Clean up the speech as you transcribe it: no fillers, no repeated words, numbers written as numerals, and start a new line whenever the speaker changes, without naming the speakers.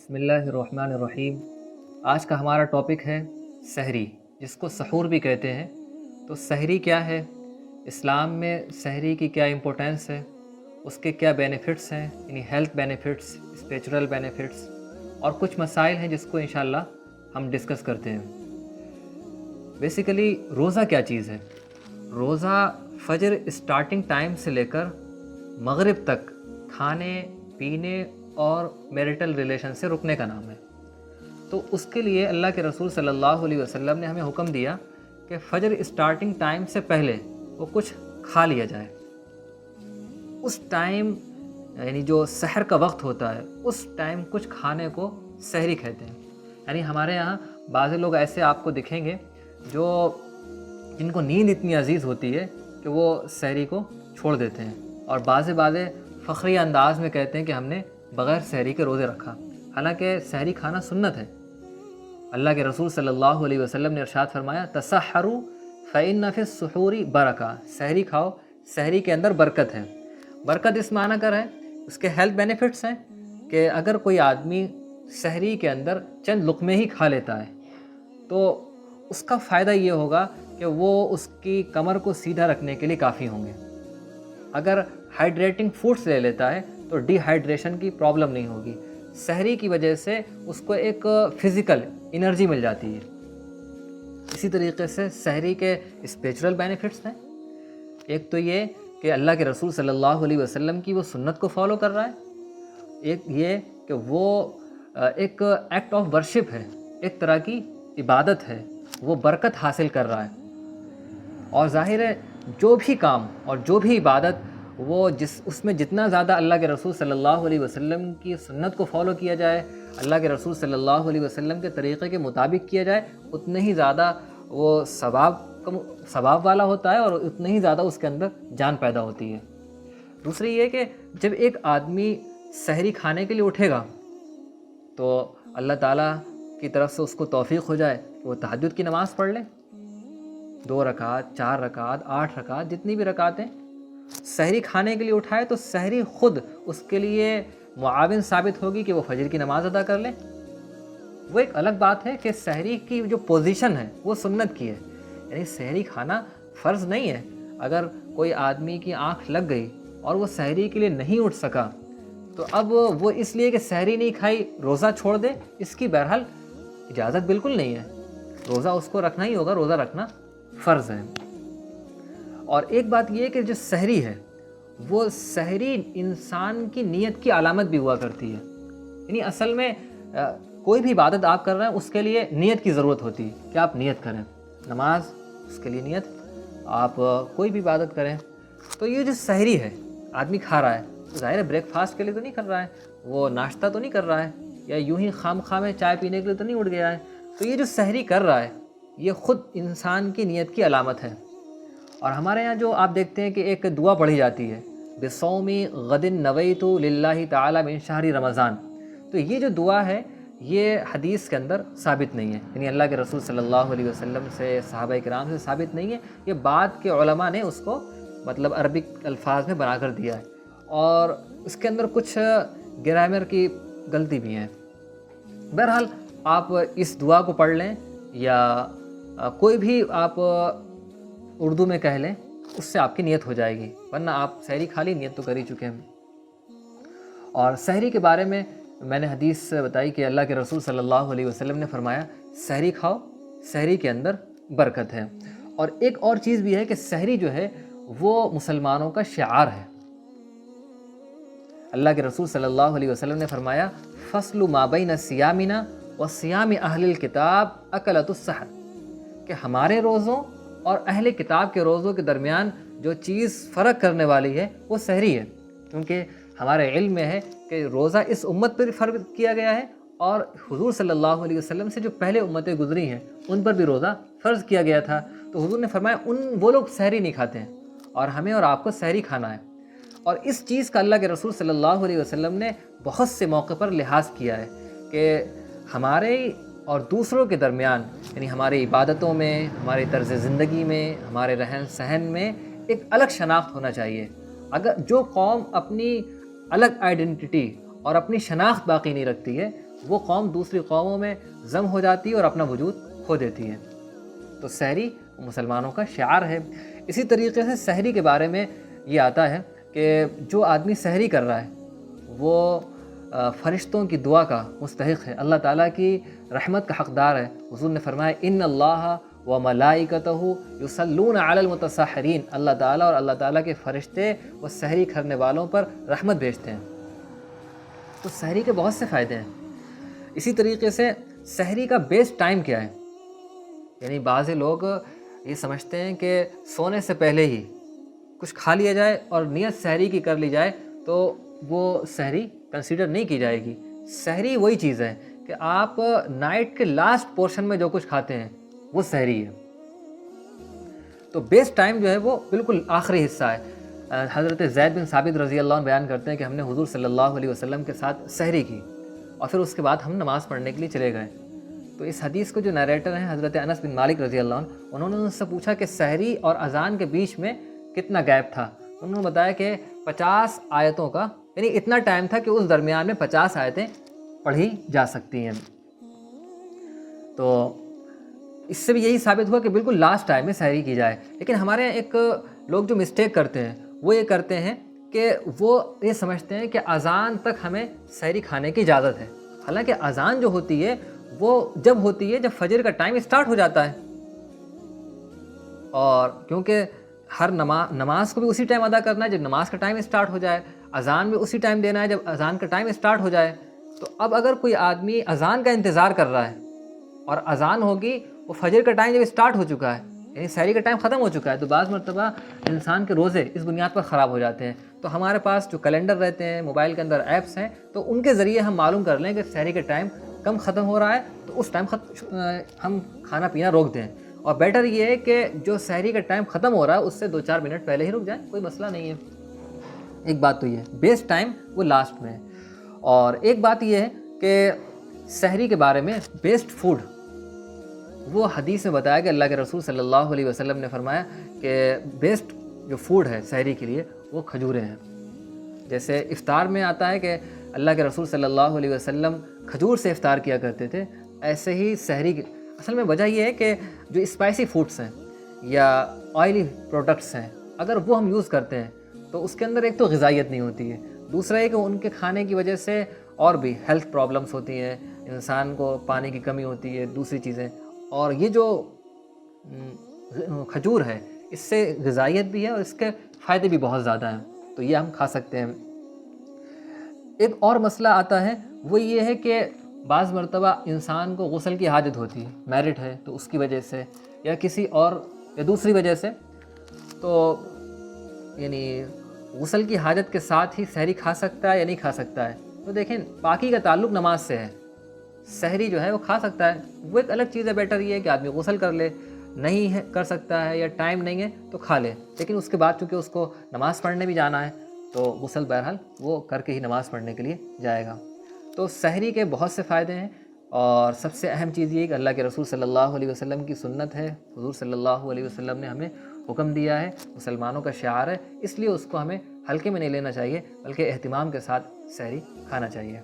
بسم اللہ الرحمن الرحیم۔ آج کا ہمارا ٹاپک ہے سحری، جس کو سحور بھی کہتے ہیں۔ تو سحری کیا ہے، اسلام میں سحری کی کیا امپورٹنس ہے، اس کے کیا بینیفٹس ہیں، یعنی ہیلتھ بینیفٹس، اسپریچول بینیفٹس، اور کچھ مسائل ہیں جس کو انشاءاللہ ہم ڈسکس کرتے ہیں۔ بیسیکلی روزہ کیا چیز ہے؟ روزہ فجر اسٹارٹنگ ٹائم سے لے کر مغرب تک کھانے پینے اور میریٹل ریلیشن سے رکنے کا نام ہے۔ تو اس کے لیے اللہ کے رسول صلی اللہ علیہ وسلم نے ہمیں حکم دیا کہ فجر اسٹارٹنگ ٹائم سے پہلے وہ کچھ کھا لیا جائے۔ اس ٹائم یعنی جو سحر کا وقت ہوتا ہے، اس ٹائم کچھ کھانے کو سحری کہتے ہیں۔ یعنی ہمارے یہاں بعض لوگ ایسے آپ کو دکھیں گے جن کو نیند اتنی عزیز ہوتی ہے کہ وہ سحری کو چھوڑ دیتے ہیں، اور بعض فخری انداز میں کہتے ہیں کہ ہم نے بغیر سحری کے روزے رکھا، حالانکہ سحری کھانا سنت ہے۔ اللہ کے رسول صلی اللہ علیہ وسلم نے ارشاد فرمایا، تسحروا فإن فی السحور برکہ، سحری کھاؤ، سحری کے اندر برکت ہے۔ برکت اس معنی کر ہے، اس کے ہیلتھ بینیفٹس ہیں کہ اگر کوئی آدمی سحری کے اندر چند لقمے ہی کھا لیتا ہے تو اس کا فائدہ یہ ہوگا کہ وہ اس کی کمر کو سیدھا رکھنے کے لیے کافی ہوں گے۔ اگر ہائیڈریٹنگ فوڈس لے لیتا ہے تو ڈی ہائیڈریشن کی پرابلم نہیں ہوگی۔ سحری کی وجہ سے اس کو ایک فزیکل انرجی مل جاتی ہے۔ اسی طریقے سے سحری کے اسپریچول بینیفٹس ہیں۔ ایک تو یہ کہ اللہ کے رسول صلی اللہ علیہ وسلم کی وہ سنت کو فالو کر رہا ہے، ایک یہ کہ وہ ایک ایکٹ آف ورشپ ہے، ایک طرح کی عبادت ہے، وہ برکت حاصل کر رہا ہے۔ اور ظاہر ہے جو بھی کام اور جو بھی عبادت وہ اس میں جتنا زیادہ اللہ کے رسول صلی اللہ علیہ وسلم کی سنت کو فالو کیا جائے، اللہ کے رسول صلی اللہ علیہ وسلم کے طریقے کے مطابق کیا جائے، اتنے ہی زیادہ وہ ثواب والا ہوتا ہے اور اتنے ہی زیادہ اس کے اندر جان پیدا ہوتی ہے۔ دوسری یہ کہ جب ایک آدمی سحری کھانے کے لیے اٹھے گا تو اللہ تعالیٰ کی طرف سے اس کو توفیق ہو جائے کہ وہ تہجد کی نماز پڑھ لے، 2 رکعت 4 رکعت 8 رکعت جتنی بھی رکعتیں سحری کھانے کے لیے اٹھائے تو سحری خود اس کے لیے معاون ثابت ہوگی کہ وہ فجر کی نماز ادا کر لے۔ وہ ایک الگ بات ہے کہ سحری کی جو پوزیشن ہے وہ سنت کی ہے، یعنی سحری کھانا فرض نہیں ہے۔ اگر کوئی آدمی کی آنکھ لگ گئی اور وہ سحری کے لیے نہیں اٹھ سکا تو اب وہ اس لیے کہ سحری نہیں کھائی روزہ چھوڑ دے، اس کی بہرحال اجازت بالکل نہیں ہے۔ روزہ اس کو رکھنا ہی ہوگا، روزہ رکھنا فرض ہے۔ اور ایک بات یہ ہے کہ جو سحری ہے وہ سحری انسان کی نیت کی علامت بھی ہوا کرتی ہے۔ یعنی اصل میں کوئی بھی عبادت آپ کر رہے ہیں اس کے لیے نیت کی ضرورت ہوتی ہے کہ آپ نیت کریں۔ نماز اس کے لیے نیت، آپ کوئی بھی عبادت کریں۔ تو یہ جو سحری ہے آدمی کھا رہا ہے، ظاہر ہے بریک فاسٹ کے لیے تو نہیں کر رہا ہے، وہ ناشتہ تو نہیں کر رہا ہے، یا یوں ہی خام خواہ میں چائے پینے کے لیے تو نہیں اٹھ گیا ہے۔ تو یہ جو سحری کر رہا ہے یہ خود انسان کی نیت کی علامت ہے۔ اور ہمارے یہاں جو آپ دیکھتے ہیں کہ ایک دعا پڑھی جاتی ہے، بِصَوْمِ غَدٍ نَوَيْتُ لِلَّهِ تَعَالَى مِن شَهْرِ رمضان، تو یہ جو دعا ہے یہ حدیث کے اندر ثابت نہیں ہے، یعنی اللہ کے رسول صلی اللہ علیہ وسلم سے، صحابہ کرام سے ثابت نہیں ہے۔ یہ بعد کے علماء نے اس کو مطلب عربک الفاظ میں بنا کر دیا ہے، اور اس کے اندر کچھ گرامر کی غلطی بھی ہیں۔ بہرحال آپ اس دعا کو پڑھ لیں یا کوئی بھی آپ اردو میں کہہ لیں، اس سے آپ کی نیت ہو جائے گی، ورنہ آپ سحری کھا لی، نیت تو کر ہی چکے ہیں۔ اور سحری کے بارے میں میں نے حدیث بتائی کہ اللہ کے رسول صلی اللہ علیہ وسلم نے فرمایا سحری کھاؤ، سحری کے اندر برکت ہے۔ اور ایک اور چیز بھی ہے کہ سحری جو ہے وہ مسلمانوں کا شعار ہے۔ اللہ کے رسول صلی اللہ علیہ وسلم نے فرمایا فصل ما بین صیامنا و صیام اہل الکتاب اکلۃ السحر، کہ ہمارے روزوں اور اہل کتاب کے روزوں کے درمیان جو چیز فرق کرنے والی ہے وہ سحری ہے، کیونکہ ہمارے علم میں ہے کہ روزہ اس امت پر فرض کیا گیا ہے، اور حضور صلی اللہ علیہ وسلم سے جو پہلے امتیں گزری ہیں ان پر بھی روزہ فرض کیا گیا تھا۔ تو حضور نے فرمایا وہ لوگ سحری نہیں کھاتے ہیں اور ہمیں اور آپ کو سحری کھانا ہے۔ اور اس چیز کا اللہ کے رسول صلی اللہ علیہ وسلم نے بہت سے موقع پر لحاظ کیا ہے کہ ہمارے اور دوسروں کے درمیان، یعنی ہماری عبادتوں میں، ہماری طرز زندگی میں، ہمارے رہن سہن میں ایک الگ شناخت ہونا چاہیے۔ اگر جو قوم اپنی الگ آئیڈینٹی اور اپنی شناخت باقی نہیں رکھتی ہے وہ قوم دوسری قوموں میں ضم ہو جاتی ہے اور اپنا وجود کھو دیتی ہے۔ تو سحری مسلمانوں کا شعار ہے۔ اسی طریقے سے سحری کے بارے میں یہ آتا ہے کہ جو آدمی سحری کر رہا ہے وہ فرشتوں کی دعا کا مستحق ہے، اللہ تعالیٰ کی رحمت کا حقدار ہے۔ حضور نے فرمایا ان اللہ و ملائکتہ یصلون علی المتسحرین، اللہ تعالیٰ اور اللہ تعالیٰ کے فرشتے وہ سحری کرنے والوں پر رحمت بھیجتے ہیں۔ تو سحری کے بہت سے فائدے ہیں۔ اسی طریقے سے سحری کا بیسٹ ٹائم کیا ہے؟ یعنی بعض لوگ یہ سمجھتے ہیں کہ سونے سے پہلے ہی کچھ کھا لیا جائے اور نیت سحری کی کر لی جائے تو وہ سحری کنسیڈر نہیں کی جائے گی۔ سحری وہی چیز ہے کہ آپ نائٹ کے لاسٹ پورشن میں جو کچھ کھاتے ہیں وہ سحری ہے۔ تو بیسٹ ٹائم جو ہے وہ بالکل آخری حصہ ہے۔ حضرت زید بن ثابت رضی اللہ عنہ بیان کرتے ہیں کہ ہم نے حضور صلی اللہ علیہ وسلم کے ساتھ سحری کی اور پھر اس کے بعد ہم نماز پڑھنے کے لیے چلے گئے۔ تو اس حدیث کو جو نیریٹر ہیں حضرت انس بن مالک رضی اللہ عنہ، انہوں نے ان سے پوچھا کہ سحری اور اذان کے بیچ میں کتنا گیپ تھا؟ انہوں نے بتایا کہ 50 آیتوں کا، یعنی اتنا ٹائم تھا کہ اس درمیان میں 50 آیتیں پڑھی جا سکتی ہیں۔ تو اس سے بھی یہی ثابت ہوا کہ بالکل لاسٹ ٹائم میں سحری کی جائے۔ لیکن ہمارے یہاں ایک لوگ جو مسٹیک کرتے ہیں وہ یہ کرتے ہیں کہ وہ یہ سمجھتے ہیں کہ اذان تک ہمیں سحری کھانے کی اجازت ہے، حالانکہ اذان جو ہوتی ہے وہ جب ہوتی ہے جب فجر کا ٹائم اسٹارٹ ہو جاتا ہے، اور کیونکہ ہر نماز کو بھی اسی ٹائم ادا کرنا ہے جب نماز کا ٹائم اسٹارٹ ہو جائے، اذان بھی اسی ٹائم دینا ہے جب اذان کا ٹائم اسٹارٹ ہو جائے۔ تو اب اگر کوئی آدمی اذان کا انتظار کر رہا ہے اور اذان ہوگی وہ فجر کا ٹائم جب اسٹارٹ ہو چکا ہے، یعنی سحری کا ٹائم ختم ہو چکا ہے، تو بعض مرتبہ انسان کے روزے اس بنیاد پر خراب ہو جاتے ہیں۔ تو ہمارے پاس جو کیلنڈر رہتے ہیں، موبائل کے اندر ایپس ہیں، تو ان کے ذریعے ہم معلوم کر لیں کہ سحری کا ٹائم کم ختم ہو رہا ہے تو اس ٹائم ہم کھانا پینا روک دیں۔ اور بیٹر یہ ہے کہ جو سحری کا ٹائم ختم ہو رہا ہے اس سے 2-4 منٹ پہلے ہی رک جائیں، کوئی مسئلہ نہیں ہے۔ ایک بات تو یہ ہے بیسٹ ٹائم وہ لاسٹ میں ہے۔ اور ایک بات یہ ہے کہ سحری کے بارے میں بیسٹ فوڈ وہ حدیث میں بتایا کہ اللہ کے رسول صلی اللہ علیہ وسلم نے فرمایا کہ بیسٹ جو فوڈ ہے سحری کے لیے وہ کھجوریں ہیں۔ جیسے افطار میں آتا ہے کہ اللہ کے رسول صلی اللہ علیہ وسلم کھجور سے افطار کیا کرتے تھے، ایسے ہی سحری کی اصل میں وجہ یہ ہے کہ جو اسپائسی فوڈس ہیں یا آئلی پروڈکٹس ہیں اگر وہ ہم یوز کرتے ہیں تو اس کے اندر ایک تو غذائیت نہیں ہوتی ہے، دوسرا ہے کہ ان کے کھانے کی وجہ سے اور بھی ہیلتھ پرابلمس ہوتی ہیں، انسان کو پانی کی کمی ہوتی ہے، دوسری چیزیں۔ اور یہ جو کھجور ہے اس سے غذائیت بھی ہے اور اس کے فائدے بھی بہت زیادہ ہیں، تو یہ ہم کھا سکتے ہیں۔ ایک اور مسئلہ آتا ہے وہ یہ ہے کہ بعض مرتبہ انسان کو غسل کی حاجت ہوتی ہے، میرٹ ہے تو اس کی وجہ سے یا کسی اور یا دوسری وجہ سے، تو یعنی غسل کی حاجت کے ساتھ ہی سحری کھا سکتا ہے یا نہیں کھا سکتا ہے؟ تو دیکھیں پاکی کا تعلق نماز سے ہے، سحری جو ہے وہ کھا سکتا ہے، وہ ایک الگ چیز ہے۔ بیٹر یہ ہے کہ آدمی غسل کر لے، نہیں ہے کر سکتا ہے یا ٹائم نہیں ہے تو کھا لے، لیکن اس کے بعد چونکہ اس کو نماز پڑھنے بھی جانا ہے تو غسل بہرحال وہ کر کے ہی نماز پڑھنے کے لیے جائے گا۔ تو سحری کے بہت سے فائدے ہیں، اور سب سے اہم چیز یہ ہے کہ اللہ کے رسول صلی اللہ علیہ وسلم کی سنت ہے، حضور صلی اللہ علیہ وسلم نے ہمیں حکم دیا ہے، مسلمانوں کا شعار ہے، اس لیے اس کو ہمیں ہلکے میں نہیں لینا چاہیے بلکہ اہتمام کے ساتھ سحری کھانا چاہیے۔